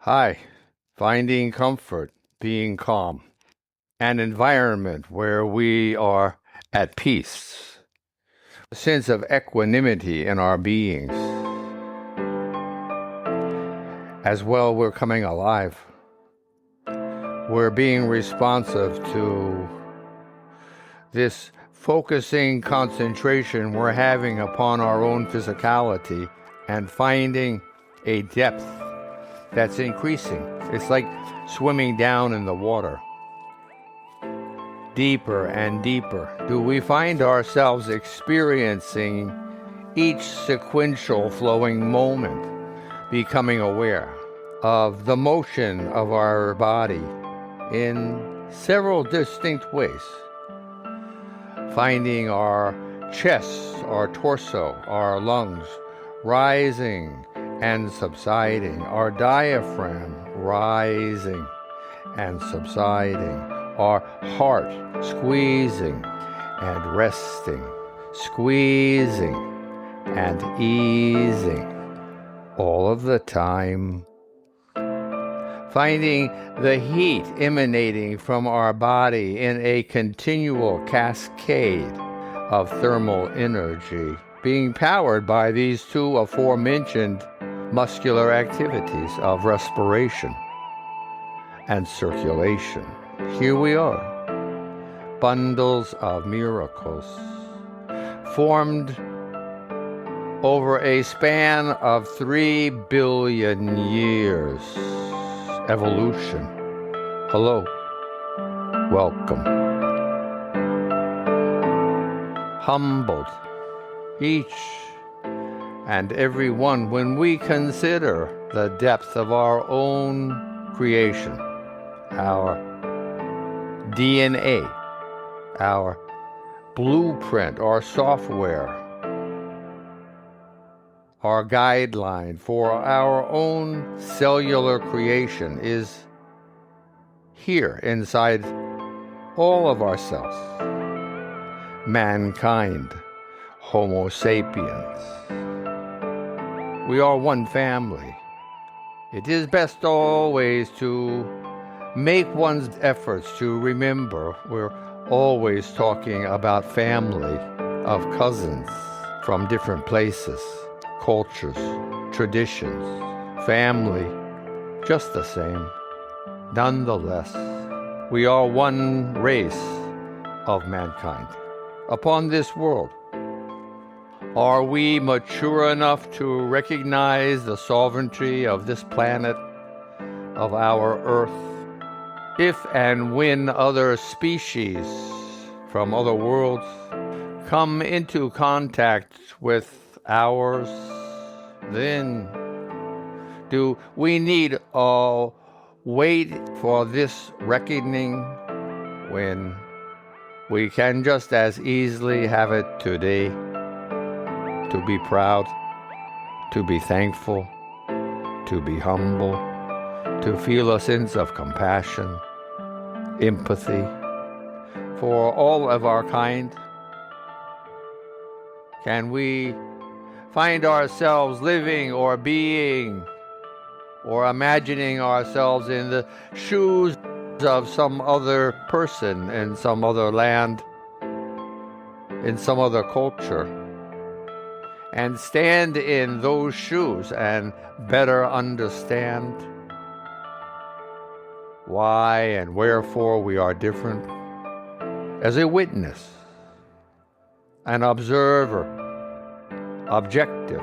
Hi, finding comfort, being calm, an environment where we are at peace, a sense of equanimity in our beings. As well, we're coming alive. We're being responsive to this focusing concentration we're having upon our own physicality and finding a depth that's increasing. It's like swimming down in the water. Deeper and deeper do we find ourselves experiencing each sequential flowing moment, becoming aware of the motion of our body in several distinct ways, finding our chest, our torso, our lungs rising and subsiding, our diaphragm rising and subsiding, our heart squeezing and resting, squeezing and easing, all of the time. Finding the heat emanating from our body in a continual cascade of thermal energy, being powered by these two aforementioned muscular activities of respiration and circulation. Here we are, bundles of miracles, formed over a span of 3 billion years. Evolution. Hello. Welcome. Humbled, each and every one, when we consider the depth of our own creation, our DNA, our blueprint, our software, our guideline for our own cellular creation is here inside all of ourselves. Mankind, Homo sapiens. We are one family. It is best always to make one's efforts to remember we're always talking about family of cousins from different places, cultures, traditions, family, just the same. Nonetheless, we are one race of mankind upon this world. Are we mature enough to recognize the sovereignty of this planet, of our Earth, if and when other species from other worlds come into contact with ours? Then do we need wait for this reckoning when we can just as easily have it today? To be proud, to be thankful, to be humble, to feel a sense of compassion, empathy for all of our kind? Can we find ourselves living or being or imagining ourselves in the shoes of some other person in some other land, in some other culture, and stand in those shoes and better understand why and wherefore we are different? As a witness, an observer, objective,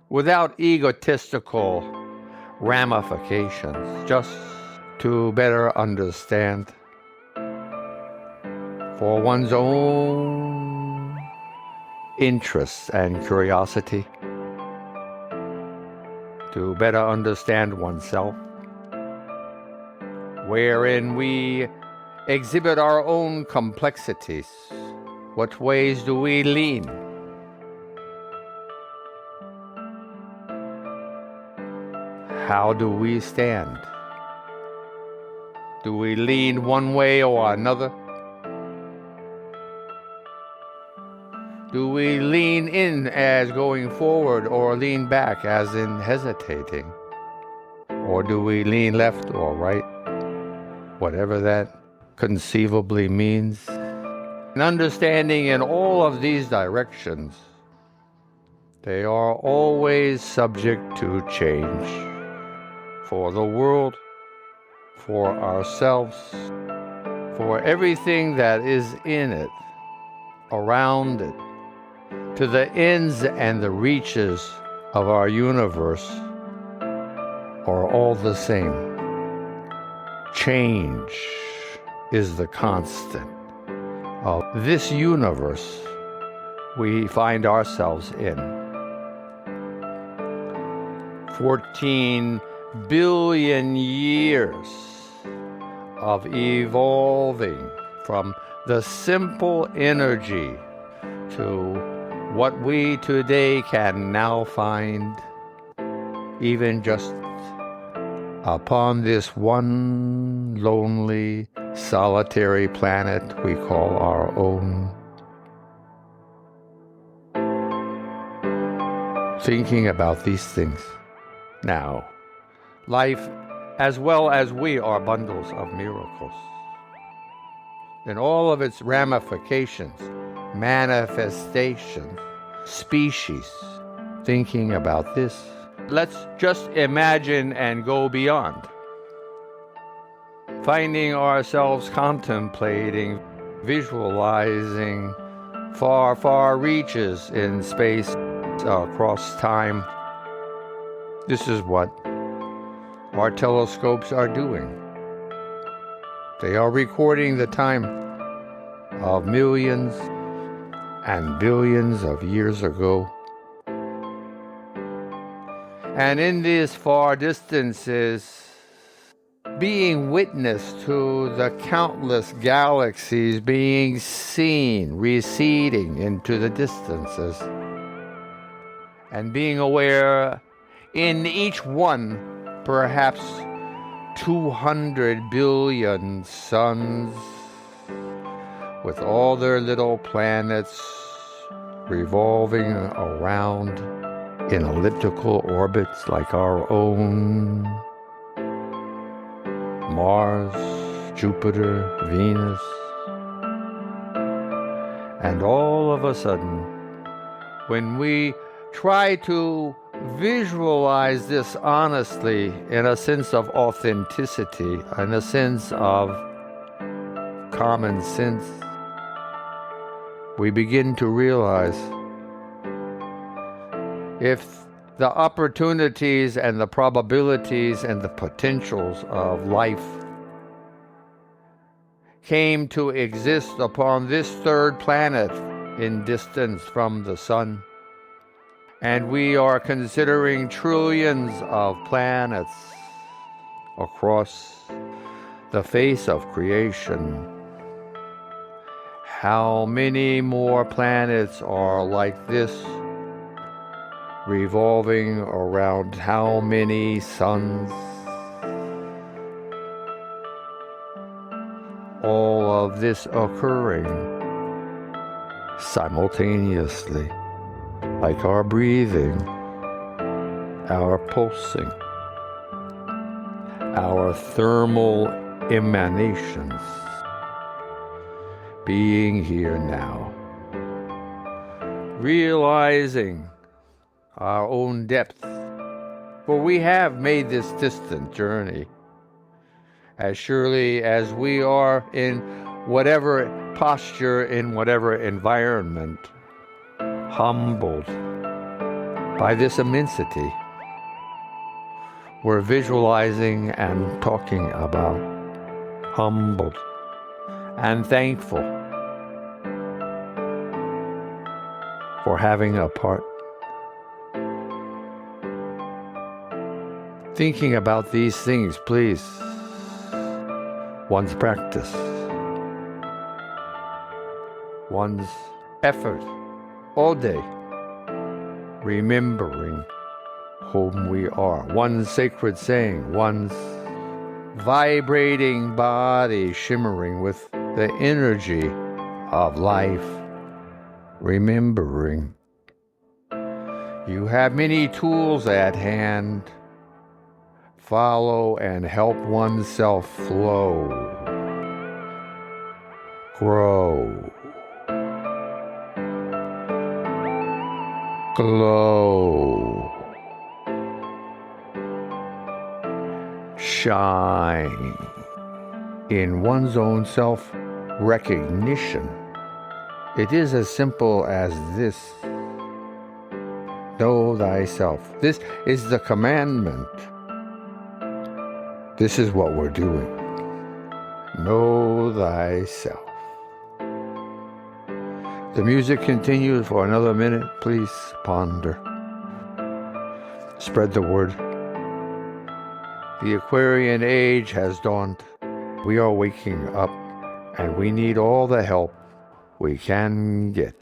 without egotistical ramifications, just to better understand for one's own interests and curiosity, to better understand oneself, wherein we exhibit our own complexities. What ways do we lean? How do we stand? Do we lean one way or another? Do we lean in as going forward or lean back as in hesitating? Or do we lean left or right? Whatever that conceivably means. And understanding in all of these directions, they are always subject to change. For the world, for ourselves, for everything that is in it, around it, to the ends and the reaches of our universe are all the same. Change is the constant of this universe we find ourselves in. 14 billion years of evolving from the simple energy to what we today can now find, even just upon this one lonely, solitary planet we call our own. Thinking about these things now, life as well as we are bundles of miracles. In all of its ramifications, manifestations, species, thinking about this. Let's just imagine and go beyond. Finding ourselves contemplating, visualizing far, far reaches in space, across time. This is what our telescopes are doing. They are recording the time of millions and billions of years ago. And in these far distances, being witness to the countless galaxies being seen, receding into the distances, and being aware in each one, perhaps 200 billion suns, with all their little planets revolving around in elliptical orbits like our own. Mars, Jupiter, Venus. And all of a sudden, when we try to visualize this honestly, in a sense of authenticity, in a sense of common sense, we begin to realize if the opportunities and the probabilities and the potentials of life came to exist upon this third planet in distance from the sun, and we are considering trillions of planets across the face of creation, how many more planets are like this, revolving around how many suns? All of this occurring simultaneously, like our breathing, our pulsing, our thermal emanations, being here now, realizing our own depth, for we have made this distant journey. As surely as we are in whatever posture, in whatever environment, humbled by this immensity, we're visualizing and talking about humbled and thankful for having a part. Thinking about these things, please. One's practice, one's effort all day, remembering whom we are, one's sacred saying, one's vibrating body shimmering with the energy of life, remembering you have many tools at hand follow and help oneself flow, grow, glow, shine in one's own self-recognition. It is as simple as this. Know thyself. This is the commandment. This is what we're doing. Know thyself. The music continues for another minute. Please ponder. Spread the word. The Aquarian age has dawned. We are waking up, and we need all the help we can get.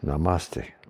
Namaste.